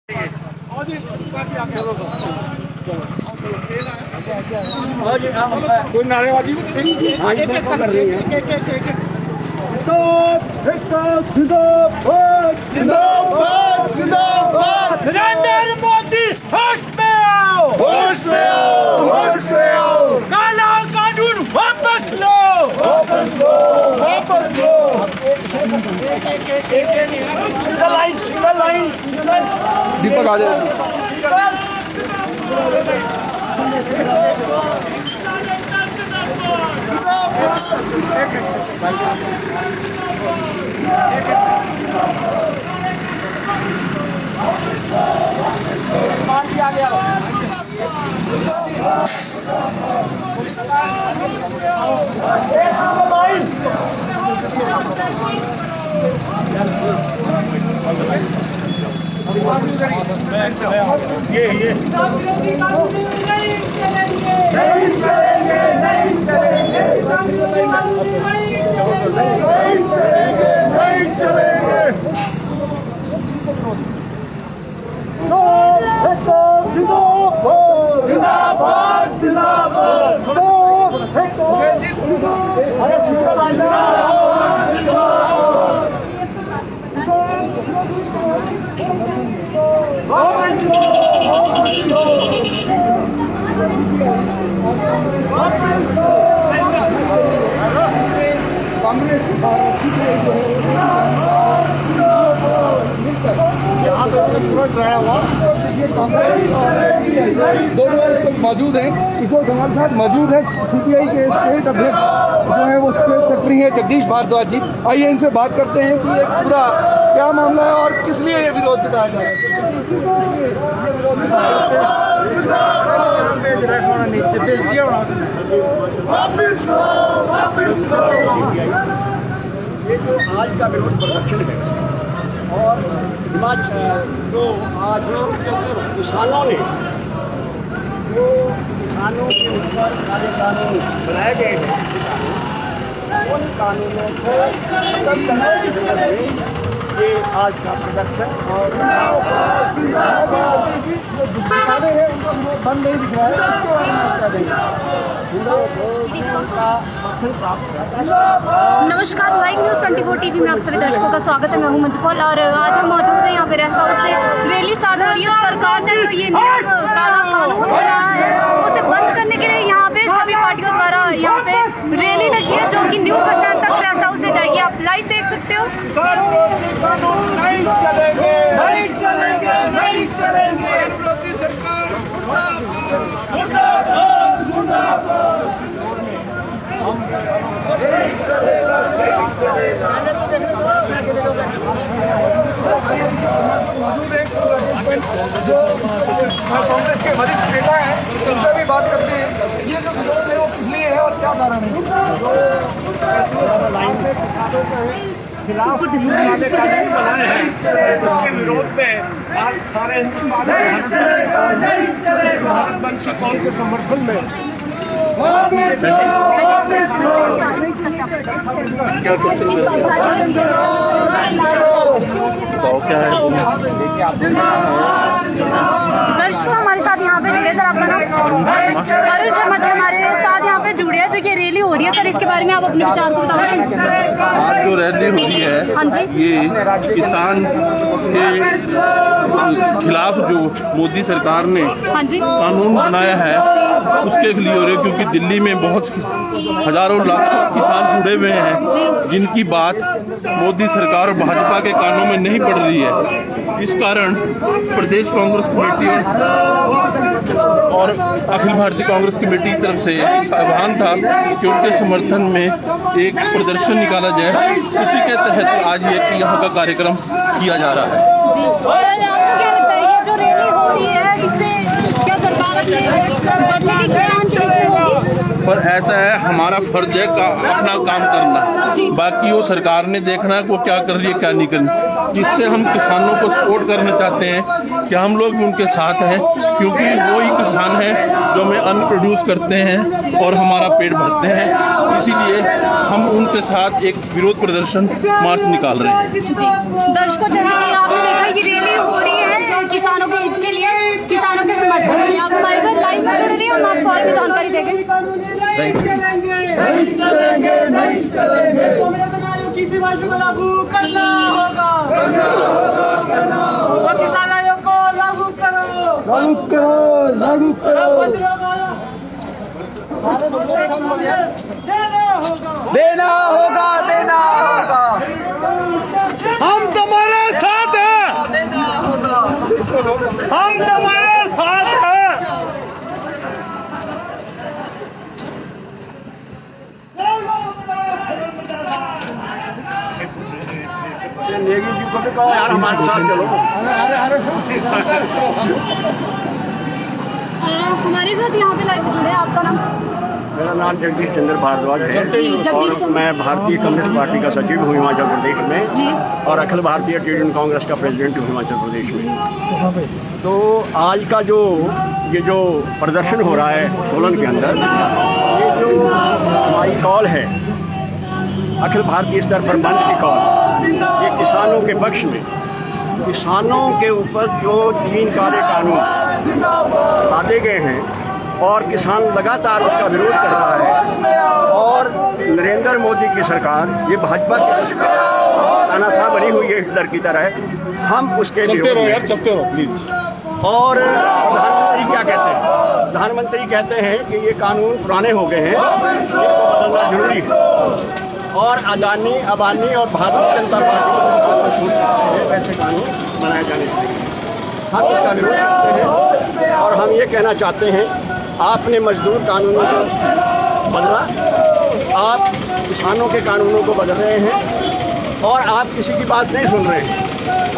कोई नारेबाजी नरेंद्र मोदी होश में आओ, होश में आओ, होश में आओ। काला कानून वापस लो, वापस लो, वापस लो। सिंगल लाइन दीपक आ जाओ। ये दोनों इस वक्त मौजूद हैं। इस वक्त हमारे साथ मौजूद है सीपीआई के स्टेट अध्यक्ष जो है वो स्टेट सेक्रेटरी है जगदीश भारद्वाज जी। आइए इनसे बात करते हैं कि एक पूरा क्या मामला है और किस लिए ये विरोध जताया जा रहा है। ये जो आज का विरोध प्रदर्शन है और जो आज किसानों ने जो किसानों के ऊपर सारे कानून बनाए गए हैं उन कानूनों को खत्म करने के लिए ये आज का प्रदर्शन और दिखाने हैं उनको विरोध बंद नहीं दिख रहा है, उसके बारे में क्या देंगे? नमस्कार, लाइव न्यूज़ 24 टीवी में आप सभी दर्शकों का स्वागत है। मैं हूं मंजू पॉल और आज हम मौजूद हैं यहाँ पे रेस्ट हाउस से। रैली स्टार्ट हो रही है। सरकार ने जो ये नया काला कानून बनाया है उसे बंद करने के लिए यहाँ पे सभी पार्टियों द्वारा यहाँ पे रैली लगी है जो कि न्यू बस स्टैंड तक रेस्ट हाउस से जाएगी। आप लाइव देख सकते हो। नहीं चलेंगे, नहीं चलेंगे, नहीं चलेंगे। जो कांग्रेस के वरिष्ठ नेता हैं उनसे भी बात करते हैं। ये जो विरोध है वो किस लिए है और क्या कारण है? खिलाफ वाले कानून बनाए हैं उसके विरोध में आज सारे हिंदुस्तान भारत बंद की कौन के समर्थन में दर्शकों हमारे साथ यहाँ पे जुड़े। सर आपका नाम? अरुण शर्मा जी हमारे साथ यहाँ पे जुड़े हैं। जो ये रैली हो रही है सर इसके बारे में आप अपने विचार को बताइए। आज जो रैली हो रही है हाँ जी। ये किसान के खिलाफ जो मोदी सरकार ने हाँ जी कानून बनाया है उसके लिए हो रही है, क्योंकि दिल्ली में बहुत हजारों लाखों किसान जुड़े हुए हैं जिनकी बात मोदी सरकार और भाजपा के कानों में नहीं पड़ रही है। इस कारण प्रदेश कांग्रेस कमेटी और अखिल भारतीय कांग्रेस कमेटी की तरफ से आह्वान था कि उनके समर्थन में एक प्रदर्शन निकाला जाए। उसी के तहत आज ये यहाँ का कार्यक्रम किया जा रहा है। जी सर, आपको क्या लगता है ये जो रैली हो रही है इससे क्या सरकार के बदले की किसान चौकी होगी? पर ऐसा है, हमारा फर्ज है अपना काम करना, बाकी वो सरकार ने देखना है वो क्या कर रही है क्या नहीं कर रही। इससे हम किसानों को सपोर्ट करना चाहते हैं कि हम लोग भी उनके साथ हैं, क्योंकि वो ही किसान हैं जो हमें अन्न प्रोड्यूस करते हैं और हमारा पेट भरते हैं। इसीलिए हम उनके साथ एक विरोध प्रदर्शन मार्च निकाल रहे हैं। जी दर्शकों, जैसे कि आपने देखा ये रैली हो रही है किसानों में जानकारी देंगे। Thank you. नहीं चलेंगे, नहीं चलेंगे। किसानों की दिमाग को लागू करना होगा, करना होगा। किसान आयोग को लागू करो, लागू करो, लागू करो। देना होगा, देना होगा। हम तुम्हारे साथ हैं, देना होगा। हम तुम्हारे साथ हैं। नेगी जी को भी कहो यार हमारे साथ चलो। हमारे साथ यहाँ पे लाइव जुड़े, आपका नाम? मेरा नाम जगदीश चंद्र भारद्वाज है जी, जगदीश और चंद्र। मैं भारतीय कम्युनिस्ट पार्टी का सचिव हूँ हिमाचल प्रदेश में जी। और अखिल भारतीय ट्रेड यूनियन कांग्रेस का प्रेसिडेंट हूँ हिमाचल प्रदेश में। तो आज का ये जो प्रदर्शन हो रहा है सोलन के अंदर, ये जो हमारी कॉल है अखिल भारतीय स्तर पर बंद की कॉल, ये किसानों के पक्ष में, किसानों के ऊपर जो 3 काले कानून लादे गए हैं और किसान लगातार उसका विरोध कर रहा है और नरेंद्र मोदी की सरकार, ये भाजपा की सरकार तानाशाह बनी हुई है हिटलर की तरह, हम उसके विरोध में। और प्रधानमंत्री क्या कहते हैं? प्रधानमंत्री कहते हैं कि ये कानून पुराने हो गए हैं, इनको बदलना जरूरी है और अदानी, अबानी और भारतीय जनता पार्टी को वैसे कानून बनाए जाने चाहिए। हम इसका विरोध करते हैं और हम ये कहना चाहते हैं, आपने मजदूर कानूनों को बदला, आप किसानों के कानूनों को बदल रहे हैं और आप किसी की बात नहीं सुन रहे हैं।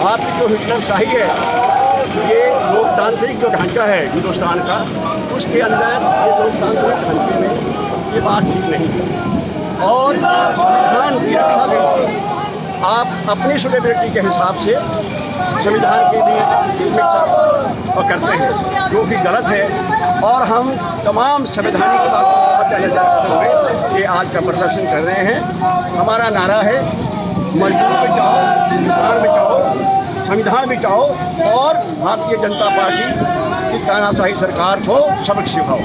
आपकी जो हिटलरशाही है, ये लोकतांत्रिक जो ढांचा है हिंदुस्तान का, उसके अंदर ये लोकतांत्रिक ढांचे में ये बात ठीक नहीं है और संविधान की रक्षा के लिए आप अपनी सोलिब्रिटी के हिसाब से संविधान के लिए और करते हैं, जो कि गलत है। और हम तमाम संवैधानिक बातों को करते हुए ये आज का प्रदर्शन कर रहे हैं। हमारा नारा है, मजदूर बचाओ, किसान बचाओ, संविधान बचाओ और भारतीय जनता पार्टी की तानाशाही सरकार को सबक सिखाओ।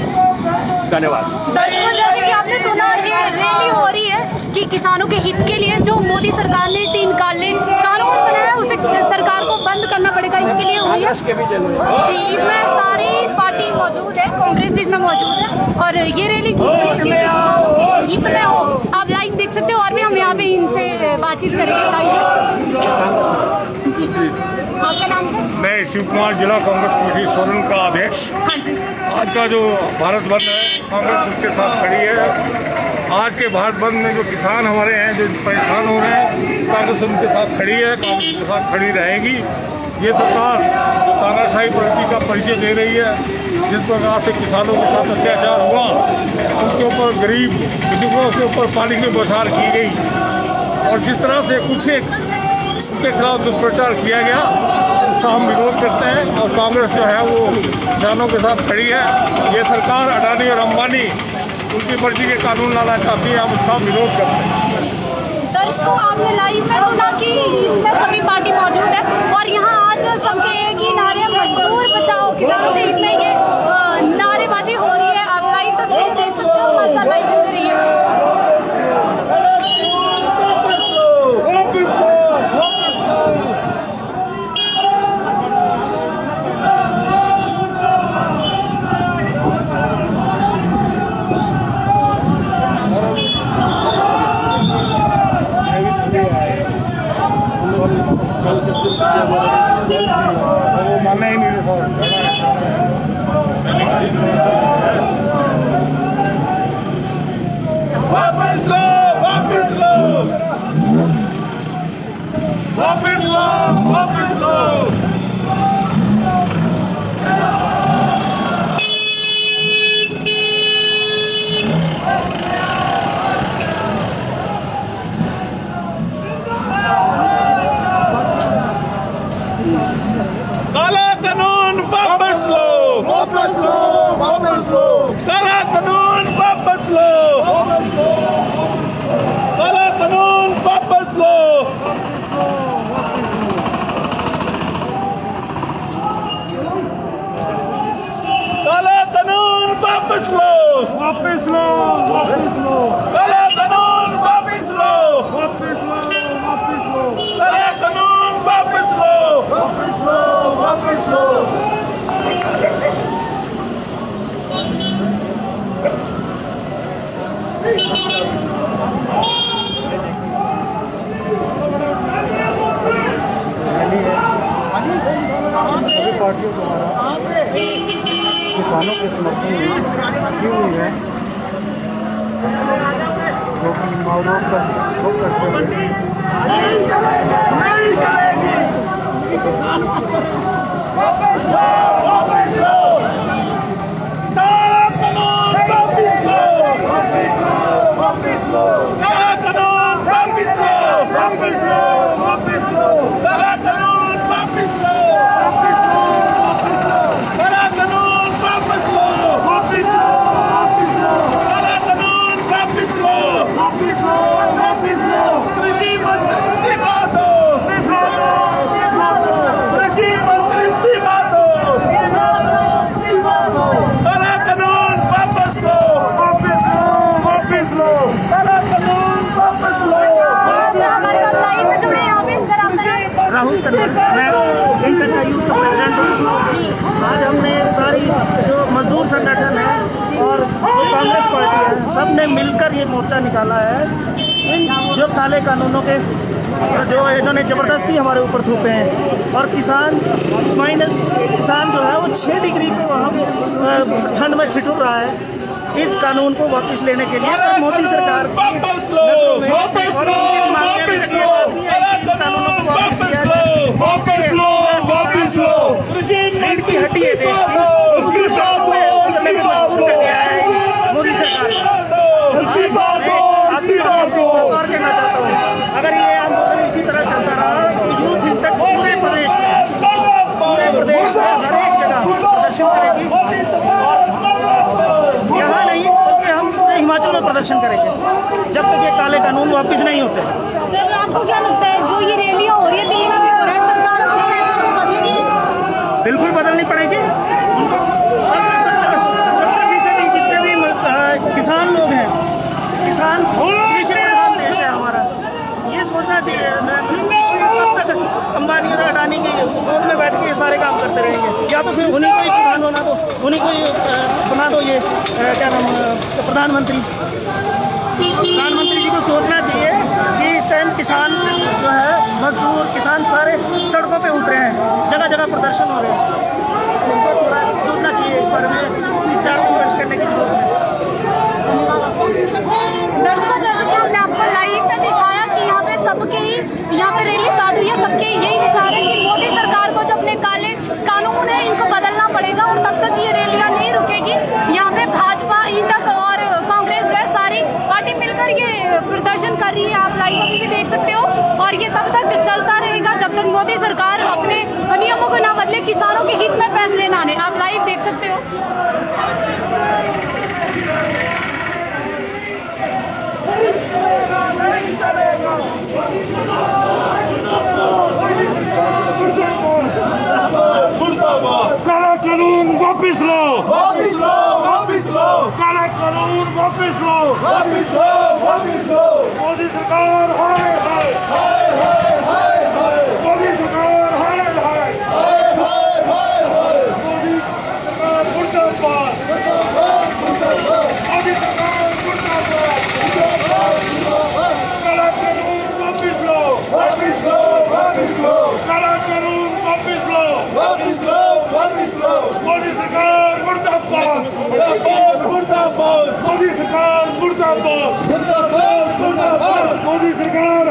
धन्यवाद। दर्शकों, जैसे कि आपने सुना, ये रैली हो रही है कि किसानों के हित के लिए जो मोदी सरकार ने 3 काले कानून बनाया, उसे सरकार को बंद करना पड़ेगा, इसके लिए हुई है जी। इसमें सारी पार्टी मौजूद है, कांग्रेस भी इसमें मौजूद है और ये रैली हित में हो। आप लाइव देख सकते हो और भी हम यहाँ पे इनसे बातचीत करेंगे। जी, आपका नाम है? मैं शिव कुमार, जिला कांग्रेस कमेटी सोलन का अध्यक्ष। हाँ जी। आज का जो भारत बंद है, कांग्रेस उसके साथ खड़ी है। आज के भारत बंद में जो किसान हमारे हैं, जो परेशान हो रहे हैं, कांग्रेस उनके साथ खड़ी है, कांग्रेस उनके साथ खड़ी रहेगी। ये सरकार जो तानाशाही प्रवृत्ति का परिचय दे रही है, जिस प्रकार से किसानों के साथ अत्याचार हुआ, उनके ऊपर गरीब बुजुर्गों के ऊपर पानी की बौछार की गई और जिस तरह से कुछ उनके खिलाफ दुष्प्रचार किया गया, उसका हम विरोध करते हैं और कांग्रेस जो है वो किसानों के साथ खड़ी है। ये सरकार अडानी और अंबानी उनकी मर्जी के कानून लाना चाहती है, हम उसका विरोध करते हैं। दर्शकों, आपने लाइव में सुना कि इसमें सभी पार्टी मौजूद है और यहाँ आज सबके एक ही नारे, मजदूर बचाओ, किसानों के हित में ये नारेबाजी हो रही है। आप लाइव तस्वीरें देख सकते हो, हमारे साथ लाइव जुड़ रही है। वो मानना ही नहीं वापस लो, वापस लो, वापस लो, वापस लो। काला कानून वापस लो, वापस लो, वापस लो। काला कानून वापस लो, वापस लो। काला कानून वापस लो। काला कानून वापस लो। वापस लो, वापस लो, काला कानून वापस लो, वापस लो, वापस लो, काला कानून वापस लो, वापस लो, वापस लो। सभी पार्टियों द्वारा किसानों के समर्थन में की हुई है, जो कि माओवाद का विरोध करते हुए राहुल तन्वर, मैं इंटर का यूथ का प्रेसिडेंट हूँ। आज हमने सारी जो मजदूर संगठन है और जो कांग्रेस पार्टी है, सब ने मिलकर ये मोर्चा निकाला है। इन जो काले कानूनों के जो इन्होंने ज़बरदस्ती हमारे ऊपर थोपे हैं, और किसान किसान जो है वो 6 डिग्री पे वहाँ पे ठंड में ठिठुर रहा है। इस कानून को वापस लेने के लिए और मोदी सरकार वापस लो, वापस लो, वापस लो, कानूनों को वापस किया जाए। वापस लो, वापस लो, रीढ़ की हड्डी है देश की, उसकी बात में मजबूर कर दिया है मोदी सरकार। और कहना चाहता हूँ, अगर ये आंदोलन इसी तरह चलता रहा तो यूथ हिंसक पूरे प्रदेश में हर एक जगह प्रदर्शन करेगी, और यहाँ नहीं बल्कि हम पूरे हिमाचल में प्रदर्शन करेंगे जब तक ये काले कानून वापस नहीं होते। सर आपको क्या लगता है जो ये रैलियां हो रही है दिल्ली में भी हो रहा है, सरकार अपना फैसला तो बदलेगी? बिल्कुल बदलनी पड़ेगी। उनको सबसे 70% जितने भी किसान लोग हैं, किसान कृषि प्रधान देश है हमारा, ये सोचना चाहिए कब तक अंबानी और अडानी की गोद में बैठ के ये सारे काम करते रहेंगे, या तो फिर उन्हीं को ही प्रधान बना दो, उन्हीं को ही बना दो ये क्या नाम प्रधानमंत्री जी को सोचना चाहिए कि इस टाइम किसान जो है, मजदूर किसान सारे सड़कों पे उतरे हैं, जगह जगह प्रदर्शन हो रहे हैं। उनको थोड़ा सोचना चाहिए इस बारे में, विचार विमर्श करने की जरूरत है। दर्शकों जैसे कि हमने आपको लाइव में दिखाया कि यहाँ पे सबके ही यहाँ पे रैली स्टार्ट हुई है, सबके यही विचार है कि मोदी सरकार को जो अपने काले कानून है इनको बदलना पड़ेगा, और तब तक ये रैलियाँ नहीं रुकेगी। यहाँ पे भाजपा, इंटक और कांग्रेस जो है सारी पार्टी मिलकर ये प्रदर्शन कर रही है, आप लाइव अभी भी देख सकते हो, और ये तब तक चलता रहेगा जब तक मोदी सरकार अपने नियमों को ना बदले, किसानों के हित में फैसले ना ले। आप लाइव देख सकते हो। काला कानून वापस लो, वापस लो, वापस लो, काला कानून वापस लो, वापस लो, वापस लो, मोदी सरकार हाय हाय, मोदी सरकार हाय हाय, मोदी सरकार मुर्दाबाद, मोदी सरकार मुर्दाबाद, काला कानून वापस लो, वापस लो, वापस लो, काला कानून वापस लो, वापस लो, वापस लो, मोदी सरकार मुर्दाबाद, मुर्दाबाद, मुर्दाबाद, मोदी सरकार मुर्दाबाद, मुर्दाबाद, मुर्दाबाद, मोदी सरकार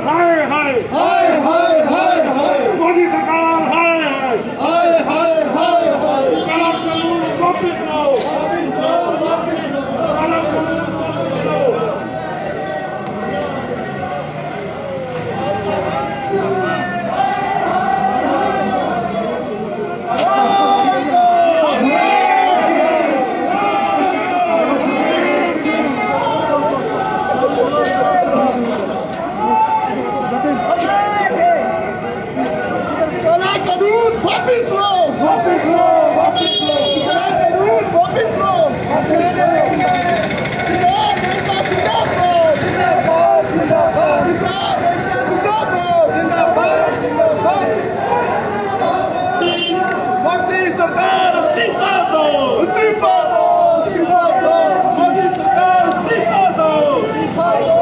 सरकार इस्तीफा दो, इस्तीफा दो, इस्तीफा दो, मोदी सरकार इस्तीफा दो, इस्तीफा दो,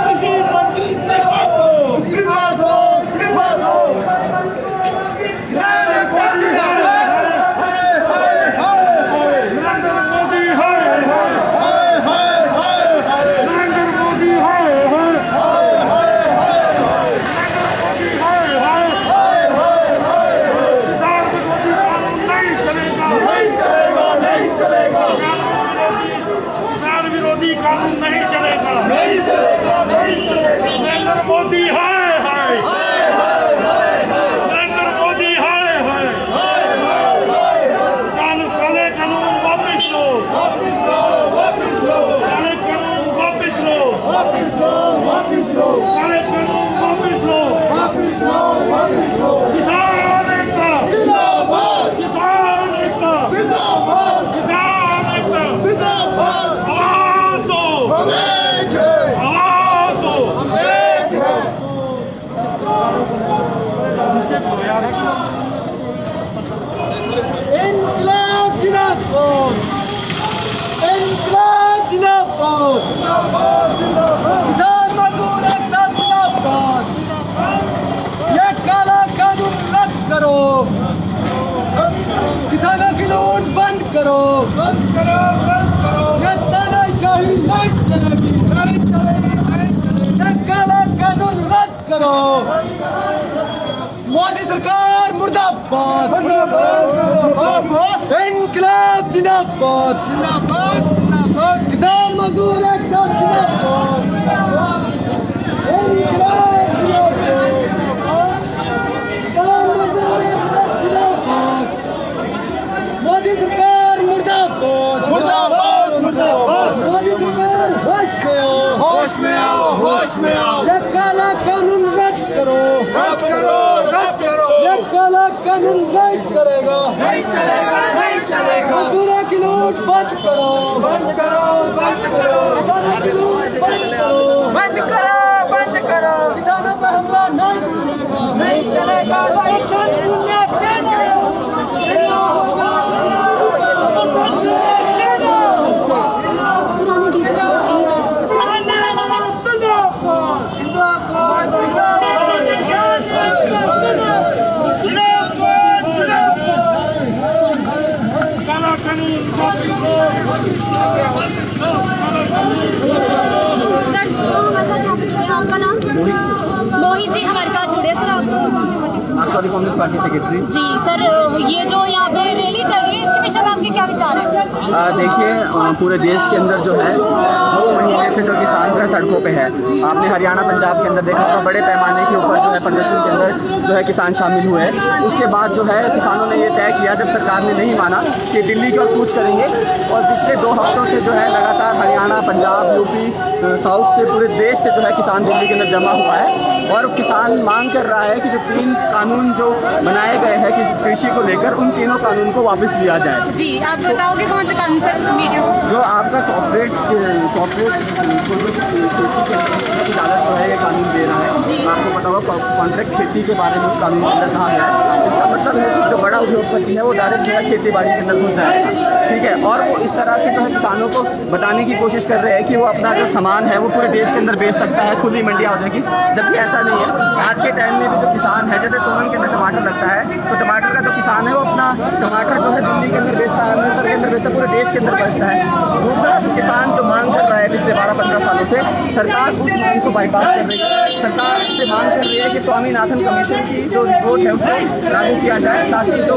कृषि मंत्री इस्तीफा दो, इस्तीफा दो, इस्तीफा दो। किसान एकता जिंदाबाद, हाय हाय हाय हाय, नरेंद्र मोदी हाय हाय हाय हाय हाय, नरेंद्र मोदी हाय हाय हाय हाय हाय, नरेंद्र मोदी हाय हाय हाय हाय हाय, किसान विरोधी कानून नहीं चलेगा, नहीं चलेगा, नहीं चलेगा, किसान विरोधी कानून नहीं चलेगा, नहीं चलेगा, नहीं चलेगा, नरेंद्र मोदी हाय हाय हाय हाय हाय, नरेंद्र मोदी हाय हाय हाय हाय हाय, काले कानून वापस लो, वापस लो, वापस लो, काले कानून वापस लो, वापस लो, वापस लो, काले कानून वापस लो, वापस लो, वापस लो, किसान एकता जिंदाबाद, किसान एकता जिंदाबाद, किसान एकता जिंदाबाद, आवाज दो, हम एक हैं, आवाज दो, हम एक हैं। इनकलाब जिंदाबाद, इनकलाब जिंदाबाद, किसान मजदूर एकता जिंदाबाद, ये काला कानून रद्द करो, किसानों की लूट बंद करो, बंद करो, बंद करो, ये तानाशाही नहीं चलेगी, नहीं चलेगी, नहीं चलेगी, ये काला कानून रद्द करो, मोदी सरकार मुर्दाबाद, मुर्दाबाद, इनकलाब जिंदाबाद, जिंदाबाद, जिंदाबाद, किसान मजदूर एकता जिंदाबाद, इनकलाब जिंदाबाद, किसान मजदूर एकता जिंदाबाद, मोदी सरकार मुर्दाबाद, मुर्दाबाद, मुर्दाबाद, मोदी सरकार होश में आओ, होश में आओ, होश में आओ, ये काला कानून रद्द करो, रद्द करो, रद्द करो, ये काला कानून नहीं चलेगा, नहीं चलेगा, नहीं चलेगा, मजदूरों की लूट बंद करो, बंद करो, बंद करो, किसानों की लूट बंद करो, बंद करो, बंद करो, किसानों पर हमला नहीं चलेगा, नहीं चलेगा, आपका नाम? मोहित जी हमारे साथ जुड़े सर, आप मार्क्सवादी कम्युनिस्ट पार्टी सेक्रेटरी। जी सर, ये जो यहाँ पे रैली चल रही है इसके विषय में आपके क्या विचार हैं? देखिए, पूरे देश के अंदर जो है 2 महीने से जो किसान जो है सड़कों पे है। आपने हरियाणा पंजाब के अंदर देखा होगा, बड़े पैमाने के ऊपर जो है प्रदर्शन के अंदर जो है किसान शामिल हुए। उसके बाद जो है किसानों ने ये तय किया, जब सरकार ने नहीं माना, कि दिल्ली की ओर कूच करेंगे। और पिछले 2 हफ्तों से जो है लगातार हरियाणा, पंजाब, यूपी, साउथ से, पूरे देश से जो है किसान दिल्ली के अंदर जमा हुआ है। और किसान मांग कर रहा है कि जो 3 कानून जो बनाए गए हैं कि कृषि को लेकर, उन तीनों कानून को वापस लिया जाए। जी, आप बताओगे कौन से कानून सर? वीडियो जो आपका कॉर्पोरेट इजाजत जो है ये कानून दे रहा है, आपको पता होगा कॉन्ट्रैक्ट खेती के बारे में उस कानून के अंदर कहा गया है। इसका मतलब है कि जो बड़ा उद्योगपति है वो डायरेक्ट जो है खेती बाड़ी के अंदर घुस जाएगा, ठीक है। और वो इस तरह से जो है किसानों को बताने की कोशिश कर रहे हैं कि वो अपना जो सामान है वो पूरे देश के अंदर बेच सकता है, खुली मंडियाँ हो जाएगी, जबकि ऐसा नहीं है। आज के टाइम में भी जो किसान है, जैसे सोलन के अंदर टमाटर लगता है, तो टमाटर का जो किसान है वो अपना टमाटर जो है दिल्ली के अंदर बेचता है, अमृतसर के अंदर बेचता है, पूरे देश के अंदर बेचता है। दूसरा, किसान जो मांग कर रहा है पिछले 12-15 सालों से, सरकार उस मांग को बाईपास कर रही है। सरकार से मांग कर रही है कि स्वामीनाथन कमीशन की जो रिपोर्ट है उसको लागू किया जाए, ताकि जो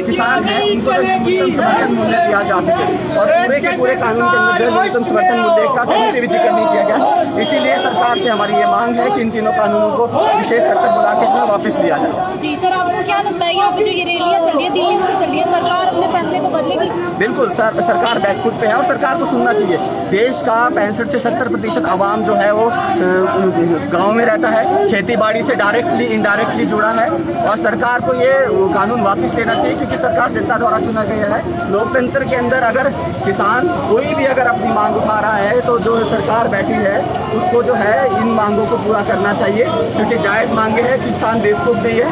किसान है उनको न्यूनतम समर्थन मूल्य दिया जा सके। और पूरे के पूरे कानून के अंदर जो न्यूनतम समर्थन मूल्य का कहीं से भी जिक्र नहीं किया गया। इसीलिए सरकार से हमारी ये मांग है कि इन तीनों कानूनों को विशेष स्तर पर बुला के वापस लिया जाए। जी सर, आपको क्या लगता है यहाँ पे जो ये रैलियाँ चल रही है दिल्ली में चल रही है, सरकार अपने फैसले को बदलेगी? बिल्कुल सर, सरकार बैकफुट पे है और सरकार को सुनना चाहिए। देश का 65 से 70% आवाम जो है वो गांव में रहता है, खेती बाड़ी से डायरेक्टली इनडायरेक्टली जुड़ा है और सरकार को ये कानून वापस लेना चाहिए क्योंकि सरकार जनता द्वारा चुना गया है। लोकतंत्र के अंदर अगर किसान कोई भी अगर अपनी मांग उठा रहा है तो जो सरकार बैठी है उसको जो है इन मांगों को पूरा करना चाहिए क्योंकि जायज़ मांगे हैं, किसान बेवकूफ़ नहीं है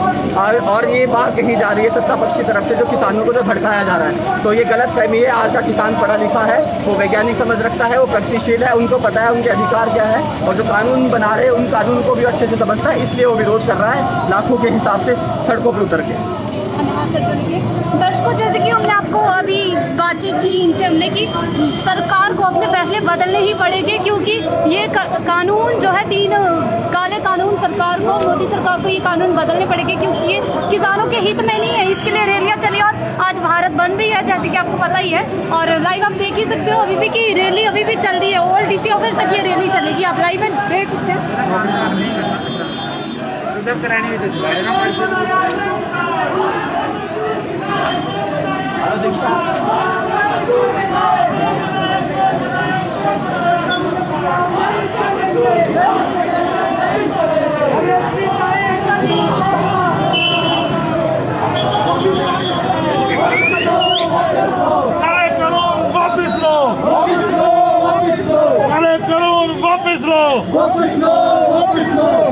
और ये बात कही जा रही है सत्ता पक्ष की तरफ से जो किसानों को जो भड़काया जा रहा है, तो ये गलत फहमी है। आज का किसान पढ़ा लिखा है, वो वैज्ञानिक समझ रखता है, वो प्रगतिशील है, उनको पता है उनके अधिकार क्या है और जो कानून बना रहे हैं उन कानून को भी अच्छे से समझता है, इसलिए वो विरोध कर रहा है लाखों के हिसाब से सड़कों पर उतर के। दर्शकों, जैसे कि हमने आपको अभी बातचीत की इनसे हमने कि सरकार को अपने फैसले बदलने ही पड़ेंगे क्योंकि ये कानून जो है 3 काले कानून सरकार को, मोदी सरकार को ये कानून बदलने पड़ेंगे क्योंकि ये किसानों के हित में नहीं है। इसके लिए रैलियाँ चली और आज भारत बंद भी है जैसे कि आपको पता ही है और लाइव आप देख ही सकते हो अभी भी कि रैली अभी भी चल रही है। ओल्ड DC ऑफिस तक ये रैली चलेगी, आप लाइव में देख सकते हैं।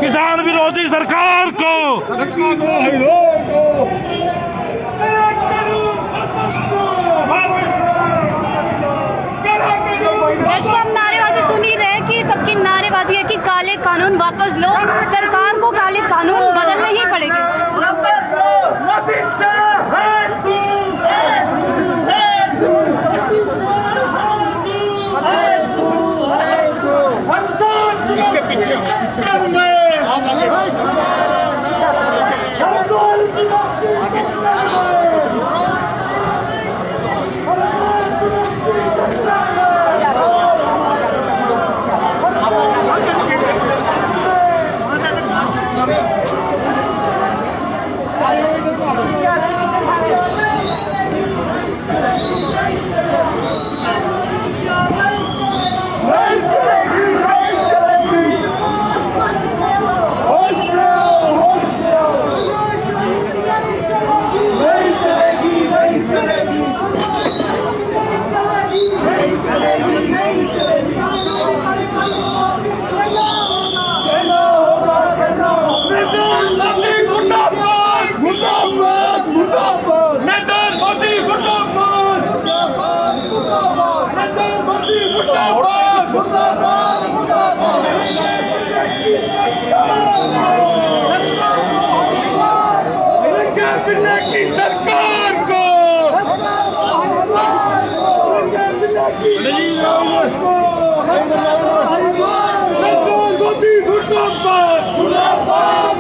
किसान विरोधी सरकार को दर्शकों, हम नारेबाजी सुन ही रहे हैं कि सबकी नारेबाजी है कि काले कानून वापस लो, सरकार को काले कानून बदलने ही पड़ेंगे। इसके पीछे मुर्दाबाद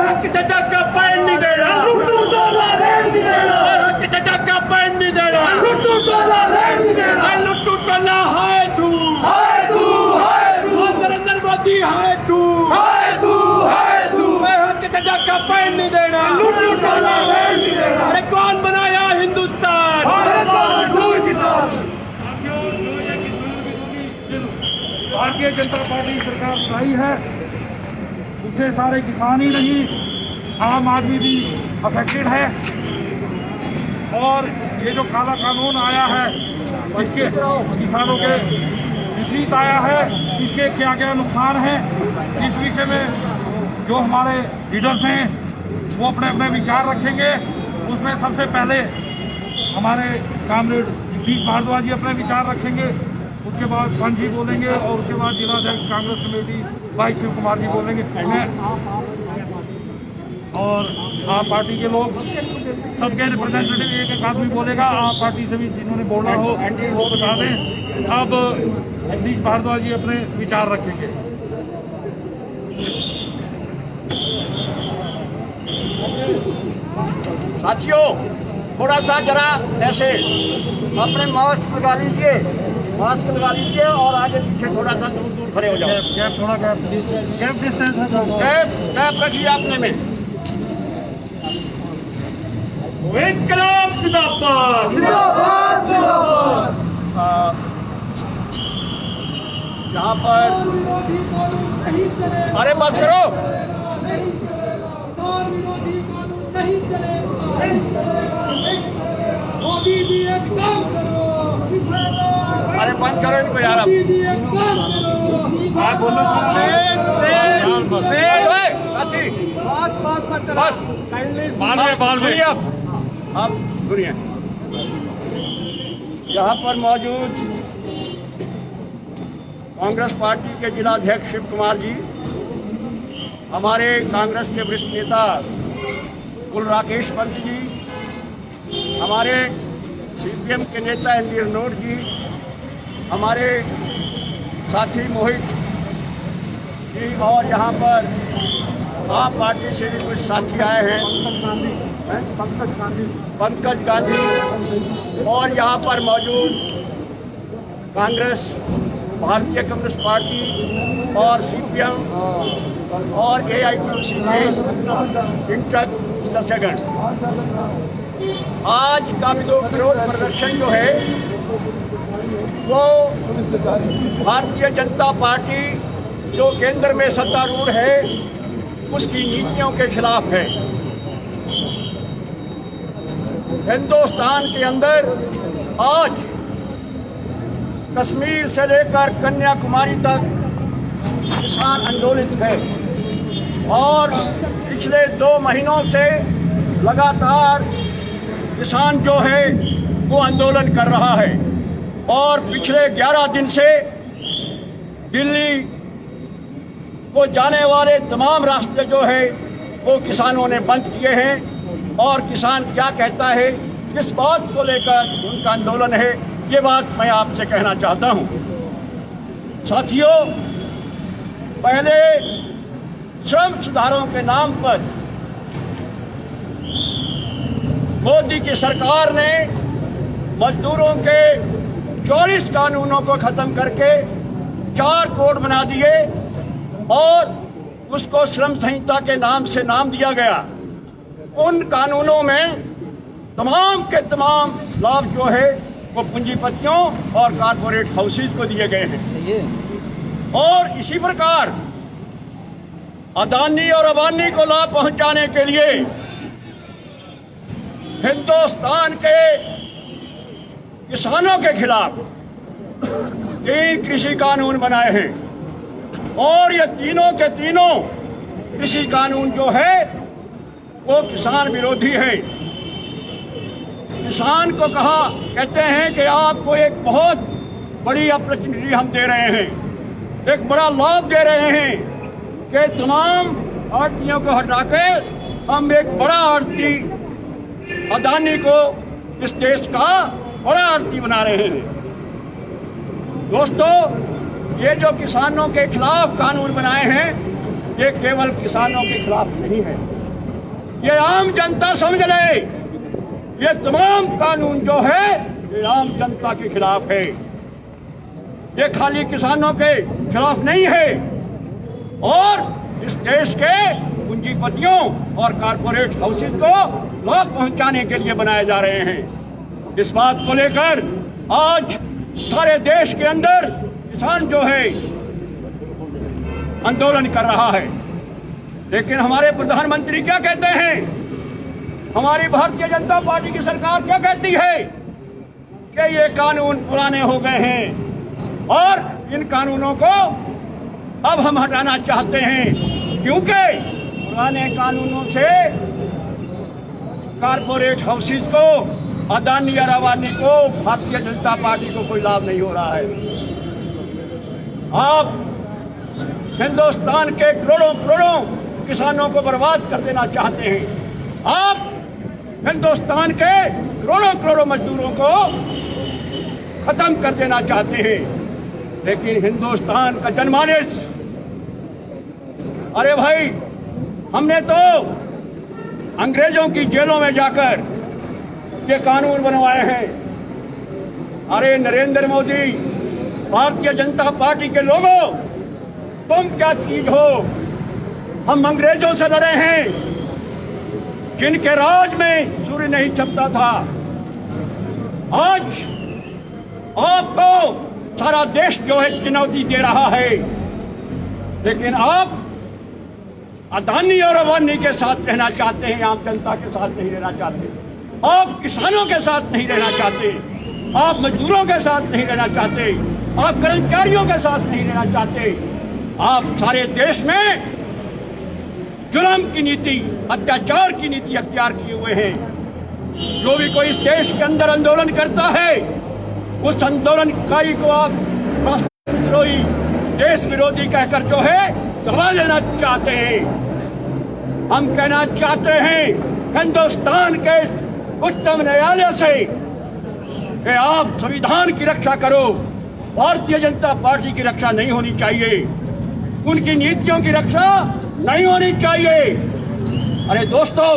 हक चचा का पैन नहीं देना, लुट्टू डॉलर रेट नहीं देना, हक चचा का पैन नहीं देना, लुट्टू डॉलर रेट नहीं देना, लुट्टू डॉलर है तू, नरेंद्र मोदी है तू, हक चचा का पैन नहीं देना, लुट्टू डॉलर रेट नहीं देना। अरे कौन बनाया हिंदुस्तान? भारतीय जनता पार्टी सरकार बनाई है, उससे सारे किसान ही नहीं, आम आदमी भी अफेक्टेड है। और ये जो काला कानून आया है, इसके किसानों के विपरीत आया है, इसके क्या क्या नुकसान हैं, इस विषय में जो हमारे लीडर्स हैं वो अपने अपने विचार रखेंगे। उसमें सबसे पहले हमारे कामरेड जगदीश भारद्वाज जी अपने विचार रखेंगे, उसके बाद पंच जी बोलेंगे और उसके बाद जिलाध्यक्ष कांग्रेस कमेटी भाई शिव कुमार जी बोलेंगे। और आप पार्टी के लोग सबके रिप्रेजेंटेटिव एक एक आदमी बोलेगा, आप पार्टी से भी जिन्होंने बोलना हो वो बता दें। अब जगदीश भारद्वाज जी अपने विचार रखेंगे। साथियों, थोड़ा सा जरा ऐसे अपने मास्क लगा लीजिए, और आगे पीछे थोड़ा सा दूर दूर खड़े हो जाओ। गैप रखिए आपने में। इनकलाब जिंदाबाद, यहाँ पर अरे बस करो, मोदी जी एक काम करो, अरे बंद करो इनको यार। अब आप बोलो साथी बस बाद में सुनिए, अब सुनिए। यहाँ पर मौजूद कांग्रेस पार्टी के जिलाध्यक्ष शिव कुमार जी, हमारे कांग्रेस के वरिष्ठ नेता कुल राकेश पंत जी, हमारे सीपीएम के नेता एन डी रनौत जी, हमारे साथी मोहित जी, और यहाँ पर आप पार्टी से भी कुछ साथी आए हैं, पंकज गांधी, और यहाँ पर मौजूद कांग्रेस, भारतीय कम्युनिस्ट पार्टी और सीपीएम और AITUC के इंचार्ज सदस्यगण। आज का विरोध प्रदर्शन जो है वो भारतीय जनता पार्टी जो केंद्र में सत्तारूढ़ है उसकी नीतियों के खिलाफ है। हिंदुस्तान के अंदर आज कश्मीर से लेकर कन्याकुमारी तक किसान आंदोलित है, और पिछले 2 महीनों से लगातार किसान जो है वो आंदोलन कर रहा है, और पिछले 11 दिन से दिल्ली को जाने वाले तमाम रास्ते जो है वो किसानों ने बंद किए हैं। और किसान क्या कहता है, किस बात को लेकर उनका आंदोलन है, ये बात मैं आपसे कहना चाहता हूं। साथियों, पहले श्रम सुधारों के नाम पर मोदी की सरकार ने मजदूरों के 40 कानूनों को खत्म करके 4 कोड बना दिए, और उसको श्रम संहिता के नाम से नाम दिया गया। उन कानूनों में तमाम के तमाम लाभ जो है वो पूंजीपतियों और कारपोरेट हाउसेज को दिए गए हैं। और इसी प्रकार अदानी और अंबानी को लाभ पहुंचाने के लिए हिंदुस्तान के किसानों के खिलाफ 3 कृषि कानून बनाए हैं, और ये तीनों के तीनों कृषि कानून जो है वो किसान विरोधी है। किसान को कहते हैं कि आपको एक बहुत बड़ी अपॉर्चुनिटी हम दे रहे हैं, एक बड़ा लाभ दे रहे हैं कि तमाम आड़तियों को हटा के हम एक बड़ा आड़ती अदानी को इस देश का बड़ा आड़ती बना रहे हैं। दोस्तों, ये जो किसानों के खिलाफ कानून बनाए हैं, ये केवल किसानों के खिलाफ नहीं है, ये आम जनता समझ ले, ये तमाम कानून जो है ये आम जनता के खिलाफ है, ये खाली किसानों के खिलाफ नहीं है और इस देश के पूंजीपतियों और कारपोरेट हाउसेज को लाभ पहुंचाने के लिए बनाए जा रहे हैं। इस बात को लेकर आज सारे देश के अंदर किसान जो है आंदोलन कर रहा है, लेकिन हमारे प्रधानमंत्री क्या कहते हैं, हमारी भारतीय जनता पार्टी की सरकार क्या कहती है कि ये कानून पुराने हो गए हैं और इन कानूनों को अब हम हटाना चाहते हैं, क्योंकि पुराने कानूनों से कारपोरेट हाउसेज को, अदानी और अंबानी को, भारतीय जनता पार्टी को कोई लाभ नहीं हो रहा है। आप हिंदुस्तान के करोड़ों करोड़ों किसानों को बर्बाद कर देना चाहते हैं, आप हिंदुस्तान के करोड़ों करोड़ों मजदूरों को खत्म कर देना चाहते हैं, लेकिन हिंदुस्तान का जनमानस, अरे भाई हमने तो अंग्रेजों की जेलों में जाकर ये कानून बनवाए हैं। अरे नरेंद्र मोदी, भारतीय जनता पार्टी के लोगों, तुम क्या चीज हो? हम अंग्रेजों से लड़े हैं जिनके राज में सूर्य नहीं छिपता था। आज आपको सारा देश जो है चुनौती दे रहा है, लेकिन आप अदानी और अंबानी के साथ रहना चाहते हैं, आम जनता के साथ नहीं रहना चाहते। आप किसानों के साथ नहीं रहना चाहते, आप मजदूरों के साथ नहीं रहना चाहते, आप कर्मचारियों के साथ नहीं रहना चाहते। आप सारे देश में जुल्म की नीति, अत्याचार की नीति अख्तियार किए हुए हैं। जो भी कोई इस देश के अंदर आंदोलन करता है, उस आंदोलनकारी को आप राष्ट्रद्रोही, देश विरोधी कहकर जो है दबा देना चाहते हैं। हम कहना चाहते हैं हिंदुस्तान के उच्चतम न्यायालय से कि आप संविधान की रक्षा करो, भारतीय जनता पार्टी की रक्षा नहीं होनी चाहिए, उनकी नीतियों की रक्षा नहीं होनी चाहिए। अरे दोस्तों,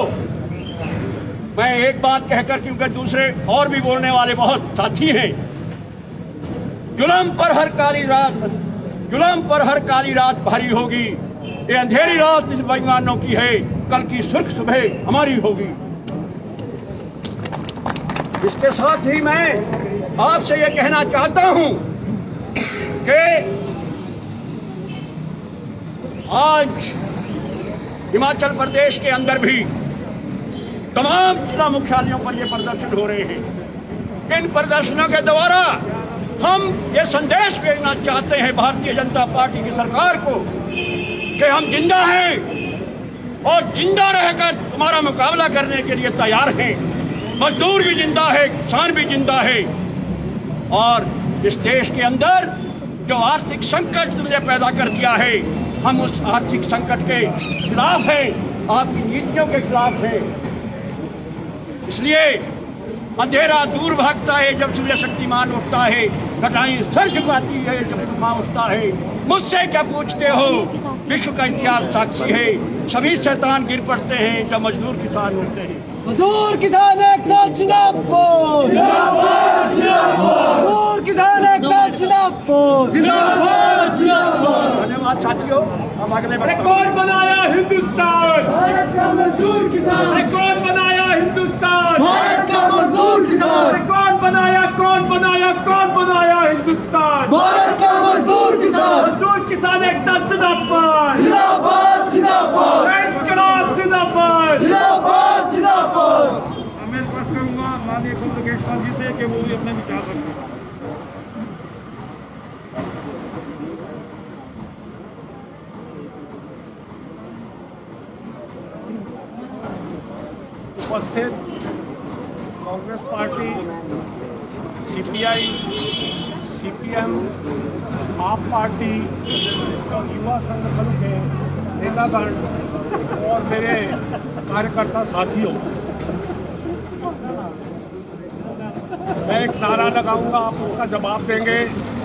मैं एक बात कहकर, क्योंकि दूसरे और भी बोलने वाले बहुत साथी हैं, जुल्म पर हर काली रात, जुल्म पर हर काली रात भारी होगी, ये अंधेरी रात इन बेईमानों की है, कल की सुर्ख सुबह हमारी होगी। इसके साथ ही मैं आपसे ये कहना चाहता हूं कि आज हिमाचल प्रदेश के अंदर भी तमाम जिला मुख्यालयों पर ये प्रदर्शन हो रहे हैं। इन प्रदर्शनों के द्वारा हम ये संदेश भेजना चाहते हैं भारतीय जनता पार्टी की सरकार को कि हम जिंदा हैं और जिंदा रहकर तुम्हारा मुकाबला करने के लिए तैयार हैं। मजदूर भी जिंदा है, किसान भी जिंदा है, और इस देश के अंदर जो आर्थिक संकट तुमने पैदा कर दिया है, हम उस आर्थिक संकट के खिलाफ हैं, आपकी नीतियों के खिलाफ हैं। इसलिए अंधेरा दूर भागता है जब सूर्य शक्तिमान उठता है, घटाएं सर झुकाती है जब तूफान उठता है। मुझसे क्या पूछते हो, विश्व का इतिहास साक्षी है, सभी शैतान गिर पड़ते हैं जब मजदूर किसान उठते हैं। मजदूर किसान एकता जिंदाबाद, मजदूर किसान एकता जिंदाबाद, जिंदाबाद जिंदाबाद। धन्यवाद साथियों। अब अगले कौन बनाया हिंदुस्तान? भारत का मजदूर किसान। कौन बनाया हिंदुस्तान? भारत का मजदूर किसान। कौन बनाया, कौन बनाया, कौन बनाया हिंदुस्तान? भारत का मजदूर किसान। मजदूर किसान एकता जिंदाबाद, जिंदाबाद जिंदाबाद, इंकलाब जिंदाबाद, जिंदाबाद जिंदाबाद। मैं स्पष्ट करूंगा माननीय मुख्यमंत्री जी से कि वो भी अपने विचार रखें। उपस्थित कांग्रेस पार्टी, सीपीआई, सीपीएम, आप पार्टी, युवा संगठन के नेतागण और मेरे कार्यकर्ता साथियों, मैं एक नारा लगाऊंगा, आप उसका जवाब देंगे।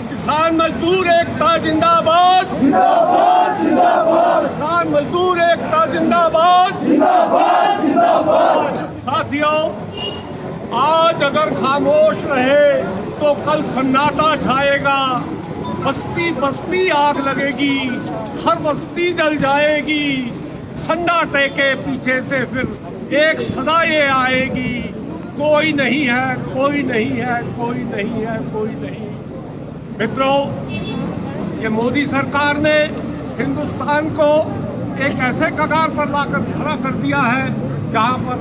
किसान मजदूर एकता जिंदाबाद, जिंदाबाद जिंदाबाद, किसान मजदूर एकता जिंदाबाद, जिंदाबाद। साथियों, आज अगर खामोश रहे तो कल सन्नाटा छाएगा। बस्ती बस्ती आग लगेगी, हर बस्ती जल जाएगी। सन्नाटे के पीछे से फिर एक सदा ये आएगी, कोई नहीं है, कोई नहीं है, कोई नहीं है, कोई नहीं। मित्रों, ये मोदी सरकार ने हिंदुस्तान को एक ऐसे कगार पर लाकर खड़ा कर दिया है जहां पर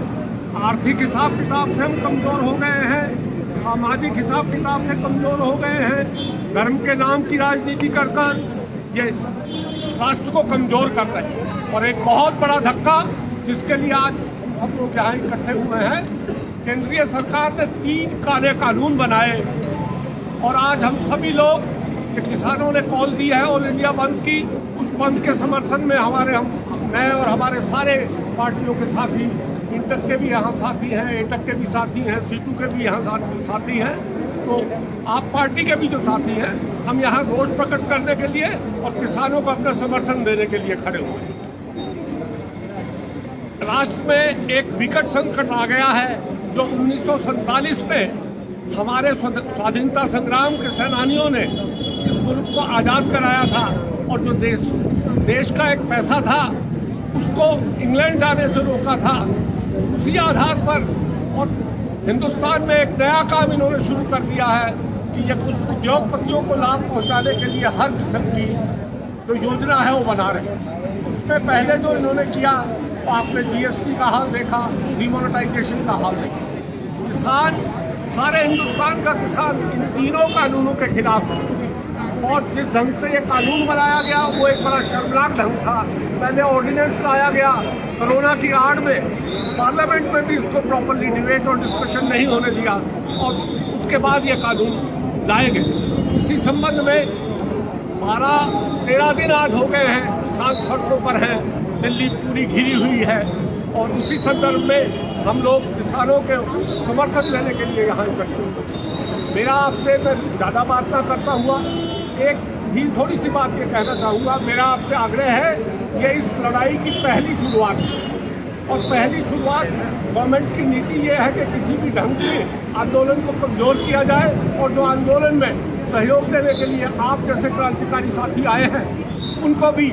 आर्थिक हिसाब किताब से हम कमजोर हो गए हैं, सामाजिक हिसाब किताब से कमजोर हो गए हैं। धर्म के नाम की राजनीति कर कर ये राष्ट्र को कमजोर कर रहे हैं। और एक बहुत बड़ा धक्का जिसके लिए आज हम लोग यहाँ इकट्ठे हुए हैं, केंद्रीय सरकार ने 3 काले कानून बनाए और आज हम सभी लोग, किसानों ने कॉल दी है ऑल इंडिया बंद की, उस बंद के समर्थन में मैं और हमारे सारे पार्टियों के साथी, इंटक के भी यहाँ साथी हैं, एटक के भी साथी हैं, सीटू के भी यहाँ साथी हैं, तो आप पार्टी के भी जो साथी हैं, हम यहाँ रोष प्रकट करने के लिए और किसानों को अपना समर्थन देने के लिए खड़े हुए हैं। राष्ट्र में एक विकट संकट आ गया है जो 1947 में हमारे स्वाधीनता संग्राम के सेनानियों ने इस मुल्क को आज़ाद कराया था और जो देश का एक पैसा था उसको इंग्लैंड जाने से रोका था। उसी आधार पर और हिंदुस्तान में एक नया काम इन्होंने शुरू कर दिया है कि ये कुछ उद्योगपतियों को लाभ पहुंचाने के लिए हर किस्म की जो योजना है वो बना रहे हैं। उससे पहले जो इन्होंने किया तो आपने GST का हाल देखा, डिमोनेटाइजेशन का हाल देखा। किसान, सारे हिंदुस्तान का किसान इन तीनों कानूनों के खिलाफ है और जिस ढंग से ये कानून बनाया गया वो एक बड़ा शर्मनाक ढंग था। पहले ऑर्डिनेंस लाया गया कोरोना की आड़ में, पार्लियामेंट में भी उसको प्रॉपर्ली डिबेट और डिस्कशन नहीं होने दिया और उसके बाद ये कानून लाए गए। इसी संबंध में 12-13 दिन आज हो गए हैं, किसान सड़कों पर हैं, दिल्ली पूरी घिरी हुई है और उसी संदर्भ में हम लोग किसानों के समर्थन लेने के लिए यहाँ इकट्ठे हुए। मेरा आपसे, मैं ज़्यादा बात ना करता हुआ एक भी थोड़ी सी बात ये कहना चाहूँगा। मेरा आपसे आग्रह है, ये इस लड़ाई की पहली शुरुआत है और पहली शुरुआत गवर्नमेंट की नीति ये है कि किसी भी ढंग से आंदोलन को कमज़ोर किया जाए और जो आंदोलन में सहयोग देने के लिए आप जैसे क्रांतिकारी साथी आए हैं उनको भी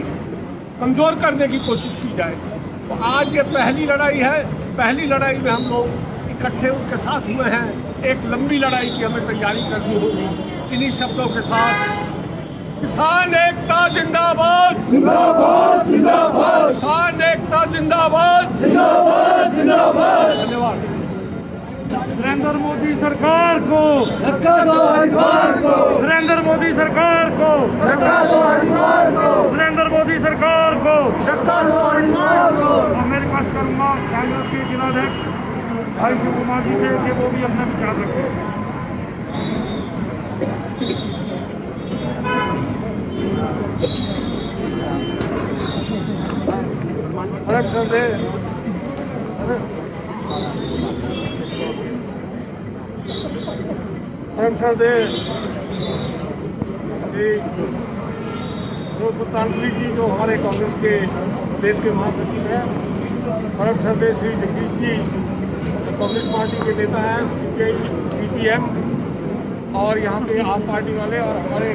कमज़ोर करने की कोशिश की जाए। तो आज ये पहली लड़ाई है, पहली लड़ाई में हम लोग इकट्ठे उनके साथ हुए हैं। एक लंबी लड़ाई की हमें तैयारी करनी होगी। इन्हीं शब्दों के साथ किसान एकता जिंदाबाद, जिंदाबाद, जिंदाबाद, किसान एकता जिंदाबाद, जिंदाबाद, जिंदाबाद। धन्यवाद। नरेंद्र मोदी सरकार को धक्का दो हरिद्वार को, नरेंद्र मोदी सरकार को धक्का दो हरिद्वार को, नरेंद्र मोदी सरकार को धक्का दो हरिद्वार को। और मैं रिक्वेस्ट करूंगा कांग्रेस के जिलाध्यक्ष भाई शिव कुमार जी से कि वो भी अपना विचार रखें। सुल्तानपुरी जी जो हमारे कांग्रेस के देश के महासचिव हैं, फरक सरदे श्री जगदीश जी कांग्रेस पार्टी के नेता हैं, CPI, CPM और यहाँ पे आप पार्टी वाले और हमारे